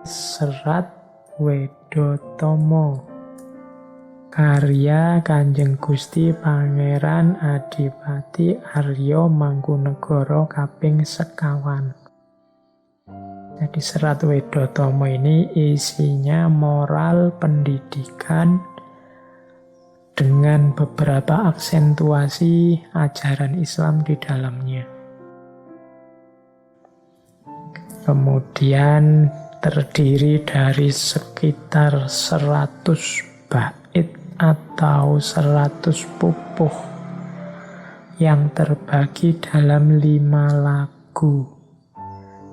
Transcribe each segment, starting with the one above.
Serat Wedotomo, karya Kanjeng Gusti Pangeran Adipati Arya Mangkunegara kaping sekawan. Jadi Serat Wedotomo ini isinya moral pendidikan dengan beberapa aksentuasi ajaran Islam di dalamnya. Kemudian terdiri dari sekitar 100 bait atau 100 pupuh yang terbagi dalam 5 lagu,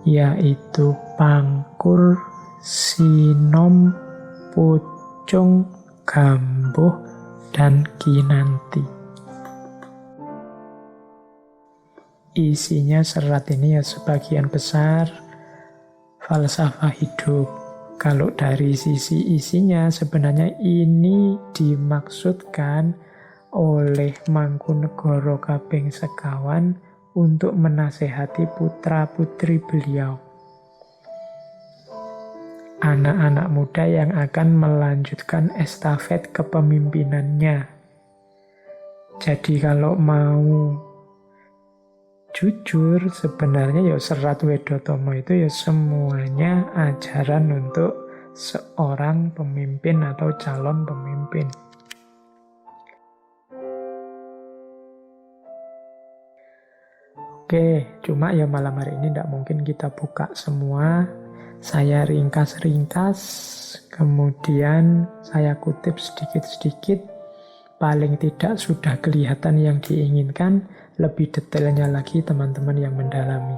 yaitu Pangkur, Sinom, Pucung, Gambuh, dan Kinanti. Isinya serat ini ya sebagian besar falsafah hidup. Kalau dari sisi isinya sebenarnya ini dimaksudkan oleh Mangkunegara kaping sekawan untuk menasehati putra-putri beliau, anak-anak muda yang akan melanjutkan estafet kepemimpinannya. Jadi kalau mau jujur, sebenarnya ya Serat Wedotomo itu ya semuanya ajaran untuk seorang pemimpin atau calon pemimpin. Oke, cuma ya malam hari ini tidak mungkin kita buka semua. Saya ringkas-ringkas, kemudian saya kutip sedikit-sedikit. Paling tidak sudah kelihatan yang diinginkan. Lebih detailnya lagi teman-teman yang mendalami.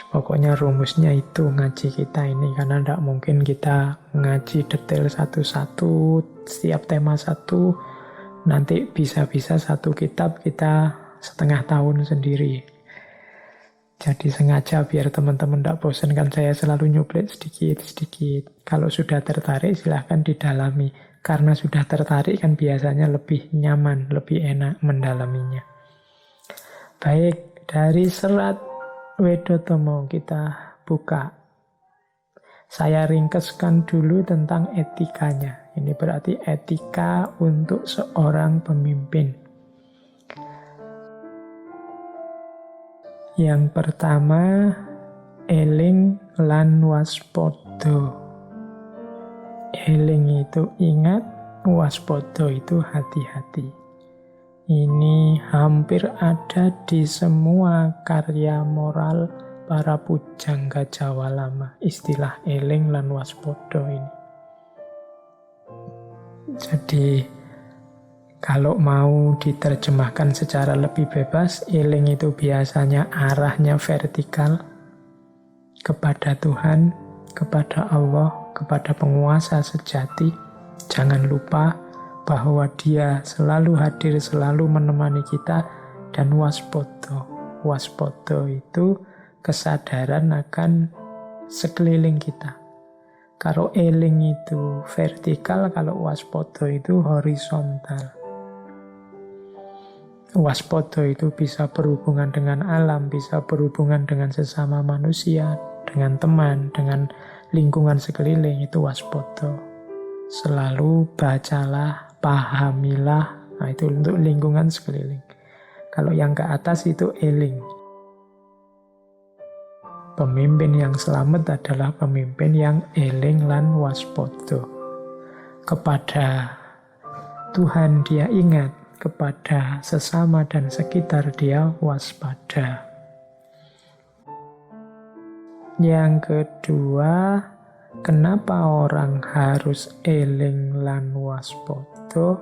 Pokoknya rumusnya itu ngaji kita ini, karena tidak mungkin kita ngaji detail satu-satu, setiap tema satu, nanti bisa-bisa satu kitab kita setengah tahun sendiri. Jadi sengaja biar teman-teman tidak bosan kan saya selalu nyuplik sedikit-sedikit. Kalau sudah tertarik silahkan didalami. Karena sudah tertarik kan biasanya lebih nyaman, lebih enak mendalaminya. Baik, dari Serat Wedotomo kita buka. Saya ringkeskan dulu tentang etikanya. Ini berarti etika untuk seorang pemimpin. Yang pertama, eling lan waspada. Eling itu ingat, waspada itu hati-hati. Ini hampir ada di semua karya moral para pujangga Jawa lama, istilah eling lan waspada ini. Jadi kalau mau diterjemahkan secara lebih bebas, eling itu biasanya arahnya vertikal kepada Tuhan, kepada Allah, kepada penguasa sejati. Jangan lupa bahwa dia selalu hadir, selalu menemani kita, dan waspada. Waspada itu kesadaran akan sekeliling kita. Kalau eling itu vertikal, kalau waspada itu horizontal. Waspada itu bisa berhubungan dengan alam, bisa berhubungan dengan sesama manusia, dengan teman, dengan lingkungan sekeliling, itu waspada. Selalu bacalah, pahamilah, nah itu untuk lingkungan sekeliling. Kalau yang ke atas itu eling. Pemimpin yang selamat adalah pemimpin yang eling lan waspada. Kepada Tuhan dia ingat, kepada sesama dan sekitar dia waspada. Yang kedua, kenapa orang harus eling lan waspada?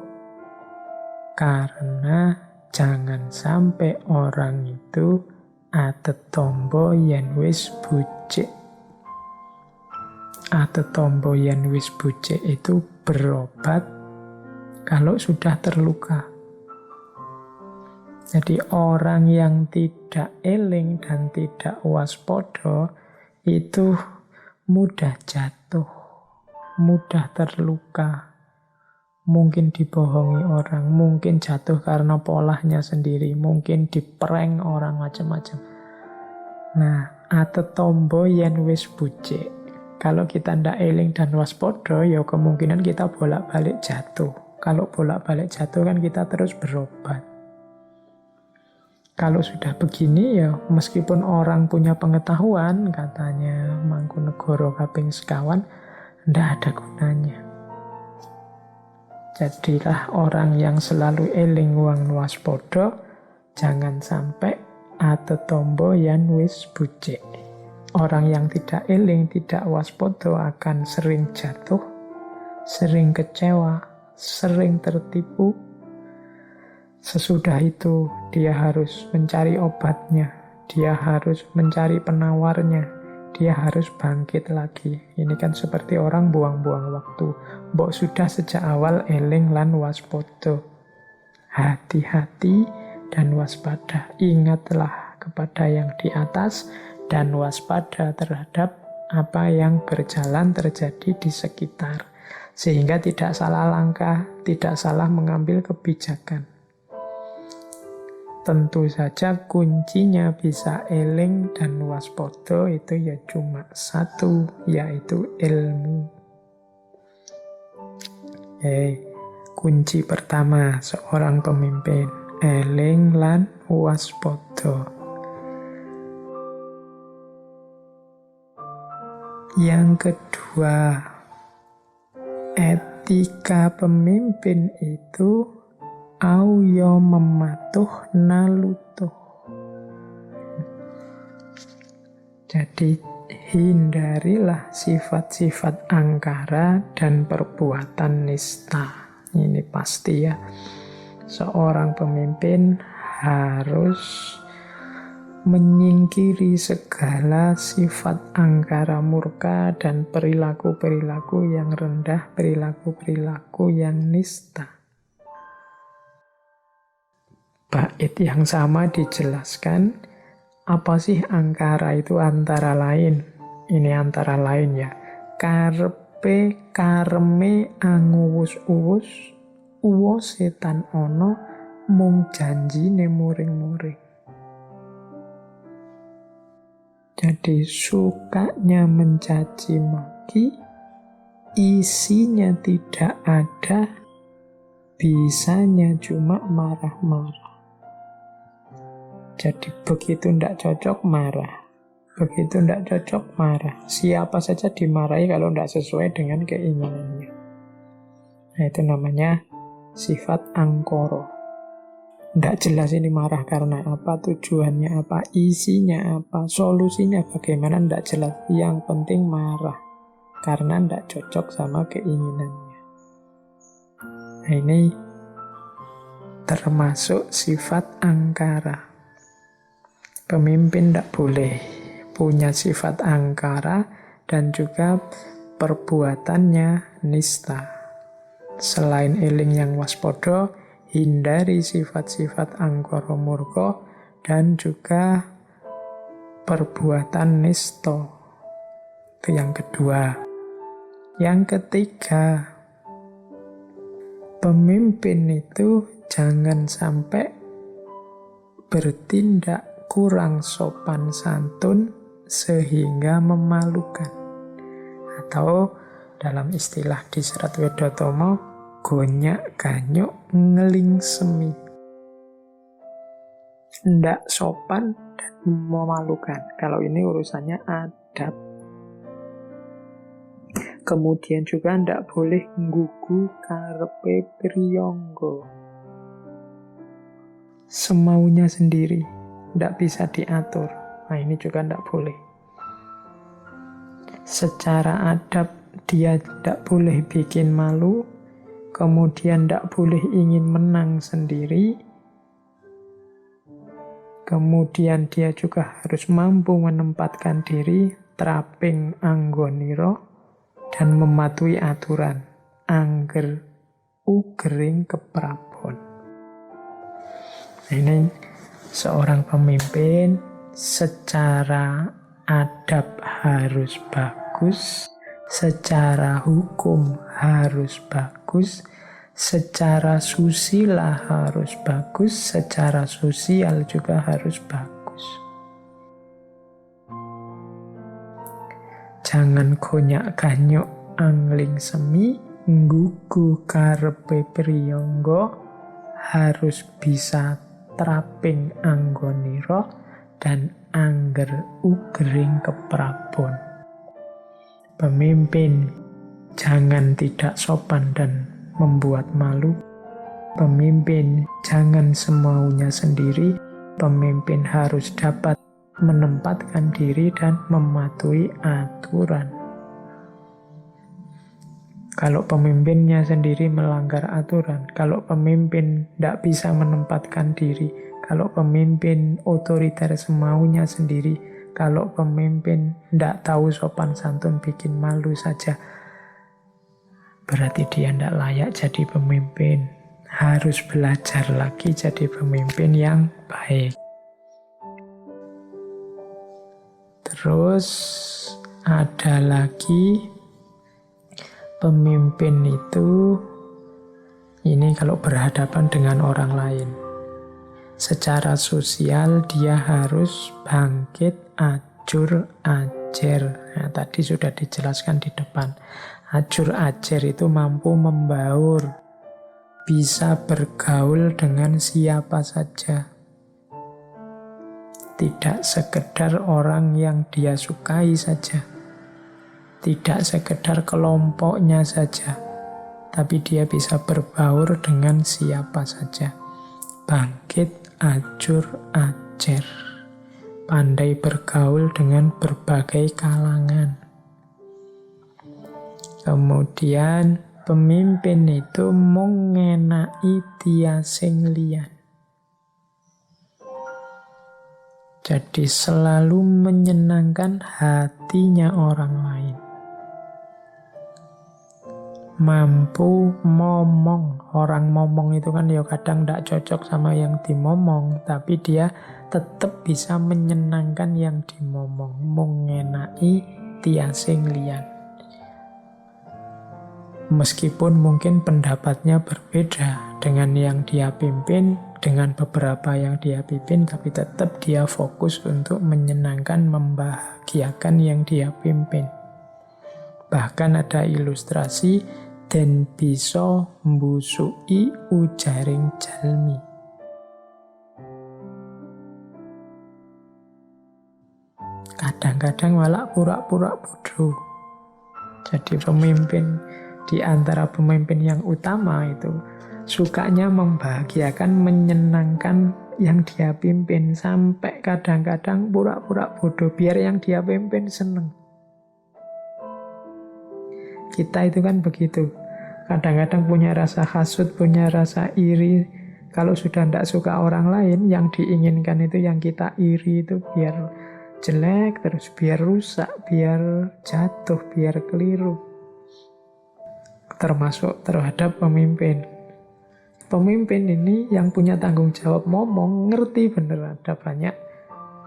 Karena jangan sampai orang itu atetombo yen wis bucik. Atetombo yen wis bucik itu berobat kalau sudah terluka. Jadi orang yang tidak eling dan tidak waspada itu mudah jatuh, mudah terluka. Mungkin dibohongi orang, mungkin jatuh karena polanya sendiri, mungkin diprank orang macam-macam. Nah, atetombo yen wis bucik. Kalau kita ndak eling dan waspada, ya kemungkinan kita bolak-balik jatuh. Kalau bolak-balik jatuh kan kita terus berobat. Kalau sudah begini ya meskipun orang punya pengetahuan, katanya Mangkunegoro kaping sekawan, ndak ada gunanya. Jadilah orang yang selalu eling wang waspada, jangan sampai atetombo yan wis bucik. Orang yang tidak eling, tidak waspada akan sering jatuh, sering kecewa, sering tertipu. Sesudah itu dia harus mencari obatnya, dia harus mencari penawarnya, dia harus bangkit lagi. Ini kan seperti orang buang-buang waktu. Mbok sudah sejak awal eling lan waspada. Hati-hati dan waspada. Ingatlah kepada yang di atas dan waspada terhadap apa yang berjalan terjadi di sekitar. Sehingga tidak salah langkah, tidak salah mengambil kebijakan. Tentu saja kuncinya bisa eling dan waspada itu ya cuma satu, yaitu ilmu. Kunci pertama seorang pemimpin, eling lan waspada. Yang kedua, etika pemimpin itu auyo mematuh nalutuh. Jadi hindarilah sifat-sifat angkara dan perbuatan nista. Ini pasti ya. Seorang pemimpin harus menyingkiri segala sifat angkara murka dan perilaku-perilaku yang rendah, perilaku-perilaku yang nista. Bait yang sama dijelaskan, apa sih angkara itu antara lain? Ini antara lain ya. Karepe kareme anguwus-uwus, uwo setan ono, mung janjine muring-muring. Jadi sukanya mencaci maki, isinya tidak ada, bisanya cuma marah-marah. Jadi begitu tidak cocok, marah. Begitu tidak cocok, marah. Siapa saja dimarahi kalau tidak sesuai dengan keinginannya. Nah, itu namanya sifat angkoro. Tidak jelas ini marah karena apa, tujuannya apa, isinya apa, solusinya bagaimana, tidak jelas. Yang penting marah. Karena tidak cocok sama keinginannya. Nah, ini termasuk sifat angkara. Pemimpin tidak boleh punya sifat angkara dan juga perbuatannya nista. Selain eling yang waspada, hindari sifat-sifat angkara murka dan juga perbuatan nista. Itu yang kedua. Yang ketiga, pemimpin itu jangan sampai bertindak kurang sopan santun sehingga memalukan. Atau dalam istilah di Serat Wedotomo, gonyak ganyuk ngeling semi. Ndak sopan dan memalukan. Kalau ini urusannya adab. Kemudian juga ndak boleh nggugu karepe priyangga. Semaunya sendiri. Tidak bisa diatur. Nah, ini juga tidak boleh. Secara adab dia tidak boleh bikin malu, kemudian tidak boleh ingin menang sendiri, kemudian dia juga harus mampu menempatkan diri, traping anggoniro, dan mematuhi aturan. Angger ugering keprabon. Nah, ini seorang pemimpin secara adab harus bagus, secara hukum harus bagus, secara susila harus bagus, secara sosial juga harus bagus. Jangan gonyak-ganyuk angling semi, nggugu karepe priyangga, harus bisa traping anggonira dan angger ugering keprabon. Pemimpin jangan tidak sopan dan membuat malu. Pemimpin jangan semaunya sendiri. Pemimpin harus dapat menempatkan diri dan mematuhi aturan. Kalau pemimpinnya sendiri melanggar aturan, kalau pemimpin tidak bisa menempatkan diri, kalau pemimpin otoriter semaunya sendiri, kalau pemimpin tidak tahu sopan santun bikin malu saja, berarti dia tidak layak jadi pemimpin. Harus belajar lagi jadi pemimpin yang baik. Terus ada lagi pemimpin itu, ini kalau berhadapan dengan orang lain. Secara sosial dia harus bangkit, ajur, ajer. Nah, tadi sudah dijelaskan di depan. Ajur, ajer itu mampu membaur, bisa bergaul dengan siapa saja. Tidak sekedar orang yang dia sukai saja. Tidak sekedar kelompoknya saja. Tapi dia bisa berbaur dengan siapa saja. Bangkit, ajur, ajer. Pandai bergaul dengan berbagai kalangan. Kemudian pemimpin itu mengenai tiasing liyan. Jadi selalu menyenangkan hatinya orang lain. Mampu momong. Orang momong itu kan ya kadang tidak cocok sama yang dimomong, tapi dia tetap bisa menyenangkan yang dimomong. Mengenai tiasing liyan. Meskipun mungkin pendapatnya berbeda dengan yang dia pimpin, dengan beberapa yang dia pimpin, tapi tetap dia fokus untuk menyenangkan, membahagiakan yang dia pimpin. Bahkan ada ilustrasi, den bisa mbusui ujaring jalmi. Kadang-kadang malah pura-pura bodoh. Jadi pemimpin, di antara pemimpin yang utama itu sukanya membahagiakan, menyenangkan yang dia pimpin, sampai kadang-kadang pura-pura bodoh biar yang dia pimpin seneng. Kita itu kan begitu. Kadang-kadang punya rasa hasut, punya rasa iri. Kalau sudah tidak suka orang lain, yang diinginkan itu yang kita iri itu biar jelek, terus biar rusak, biar jatuh, biar keliru. Termasuk terhadap pemimpin. Pemimpin ini yang punya tanggung jawab ngomong, ngerti bener ada banyak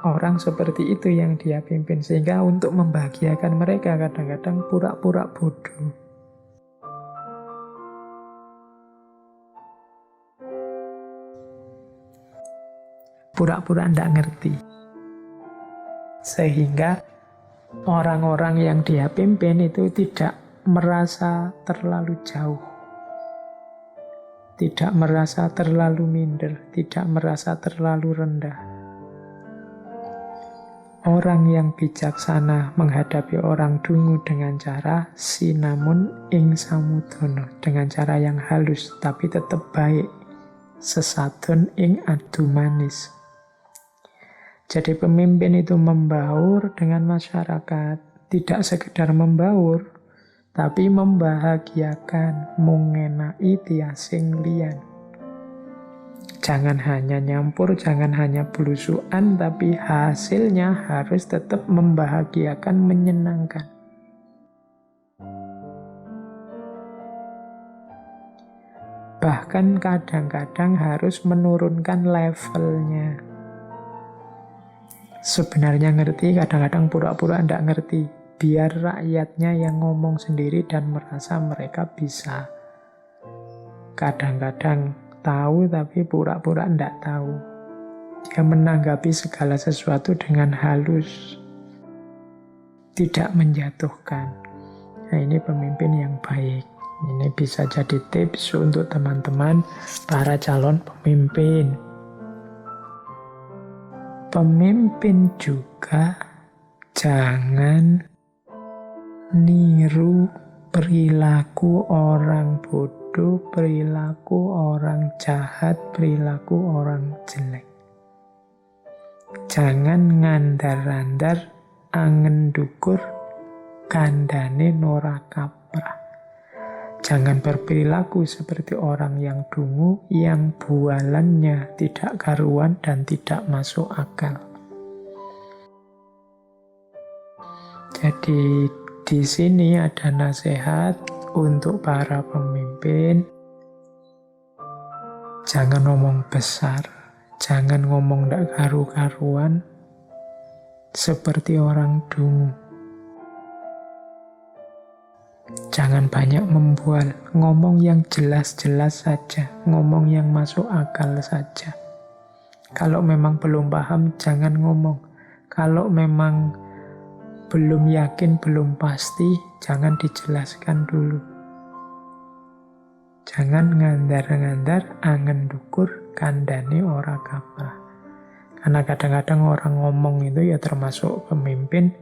orang seperti itu yang dia pimpin. Sehingga untuk membahagiakan mereka kadang-kadang pura-pura bodoh. Pura-pura tidak ngerti. Sehingga orang-orang yang dia pimpin itu tidak merasa terlalu jauh. Tidak merasa terlalu minder, tidak merasa terlalu rendah. Orang yang bijaksana menghadapi orang dungu dengan cara sinamun ing samudono, dengan cara yang halus tapi tetap baik. Sesadon ing adu manis. Jadi pemimpin itu membaur dengan masyarakat, tidak sekedar membaur, tapi membahagiakan, mengenai tiasing liyan. Jangan hanya nyampur, jangan hanya belusuan, tapi hasilnya harus tetap membahagiakan, menyenangkan. Bahkan kadang-kadang harus menurunkan levelnya. Sebenarnya ngerti, kadang-kadang pura-pura tidak ngerti. Biar rakyatnya yang ngomong sendiri dan merasa mereka bisa. Kadang-kadang tahu tapi pura-pura tidak tahu. Dia menanggapi segala sesuatu dengan halus. tidak menjatuhkan. Nah, ini pemimpin yang baik. Ini bisa jadi tips untuk teman-teman para calon pemimpin. Pemimpin juga jangan niru perilaku orang bodoh, perilaku orang jahat, perilaku orang jelek. Jangan ngandar-andar, angen dukur, kandane nora kaprah. Jangan berperilaku seperti orang yang dungu, yang bualannya tidak karuan dan tidak masuk akal. Jadi di sini ada nasihat untuk para pemimpin. Jangan ngomong besar, jangan ngomong tidak karu-karuan seperti orang dungu. Jangan banyak membual, ngomong yang jelas-jelas saja, ngomong yang masuk akal saja. Kalau memang belum paham, jangan ngomong. Kalau memang belum yakin, belum pasti, jangan dijelaskan dulu. Jangan ngandar-ngandar, angen dukur, kandane ora kaprah. Karena kadang-kadang orang ngomong itu ya termasuk pemimpin,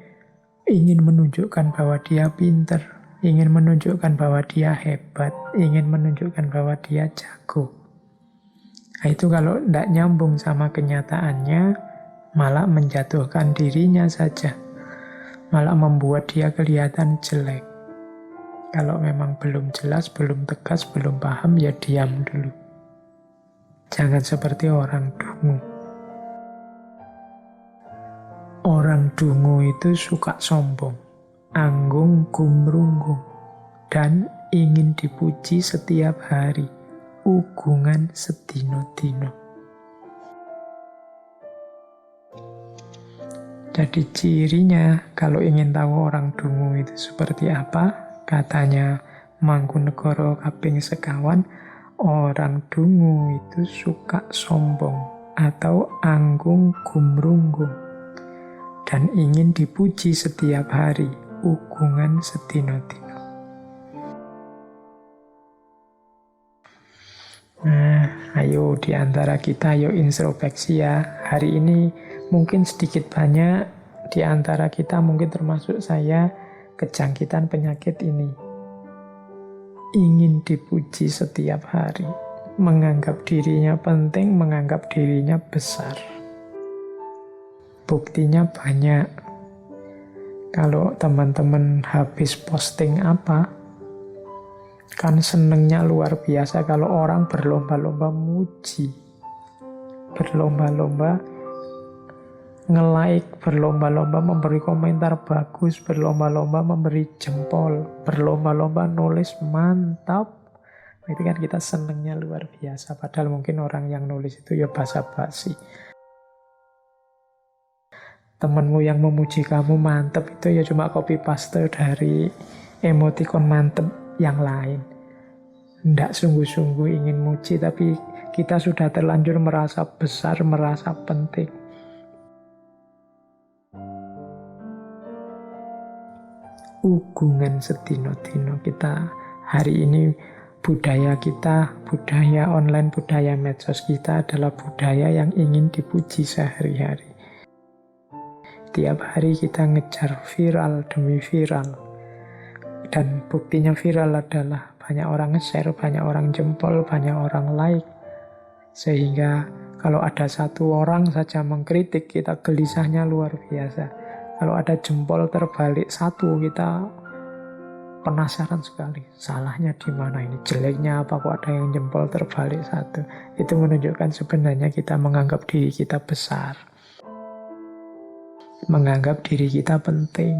ingin menunjukkan bahwa dia pinter, ingin menunjukkan bahwa dia hebat, ingin menunjukkan bahwa dia jago. Nah, itu kalau tidak nyambung sama kenyataannya, malah menjatuhkan dirinya saja. Malah membuat dia kelihatan jelek. Kalau memang belum jelas, belum tegas, belum paham, ya diam dulu. Jangan seperti orang dungu. Orang dungu itu suka sombong, anggung gumrunggung, dan ingin dipuji setiap hari, ugungan sedino-dino. Jadi cirinya, kalau ingin tahu orang dungu itu seperti apa, katanya Mangkunegara kaping sekawan, orang dungu itu suka sombong atau anggung gumrunggung dan ingin dipuji setiap hari, ugungan sedino-dino. Nah, ayo di antara kita, ayo introspeksi ya. Hari ini mungkin sedikit banyak di antara kita, mungkin termasuk saya, kejangkitan penyakit ini. Ingin dipuji setiap hari, menganggap dirinya penting, menganggap dirinya besar. Buktinya banyak. Kalau teman-teman habis posting apa, kan senengnya luar biasa kalau orang berlomba-lomba muji, berlomba-lomba nge-like, berlomba-lomba memberi komentar bagus, berlomba-lomba memberi jempol, berlomba-lomba nulis mantap. Itu kan kita senengnya luar biasa. Padahal mungkin orang yang nulis itu ya basa-basi. Temenmu yang memuji kamu mantap itu ya cuma copy paste dari emoticon mantap yang lain. Tidak sungguh-sungguh ingin muji, tapi kita sudah terlanjur merasa besar, merasa penting. Ugungan sedino-dino kita hari ini, budaya kita, budaya online, budaya medsos kita adalah budaya yang ingin dipuji sehari-hari. Tiap hari kita ngejar viral demi viral. Dan buktinya viral adalah banyak orang nge-share, banyak orang jempol, banyak orang like. Sehingga kalau ada satu orang saja mengkritik, kita gelisahnya luar biasa. Kalau ada jempol terbalik satu, kita penasaran sekali. Salahnya di mana ini? Jeleknya apa kok ada yang jempol terbalik satu? Itu menunjukkan sebenarnya kita menganggap diri kita besar. Menganggap diri kita penting.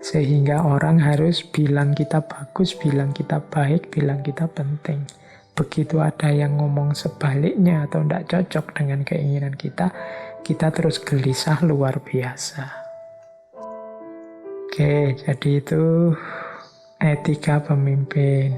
Sehingga orang harus bilang kita bagus, bilang kita baik, bilang kita penting. Begitu ada yang ngomong sebaliknya atau tidak cocok dengan keinginan kita, kita terus gelisah luar biasa. Oke, jadi itu etika pemimpin.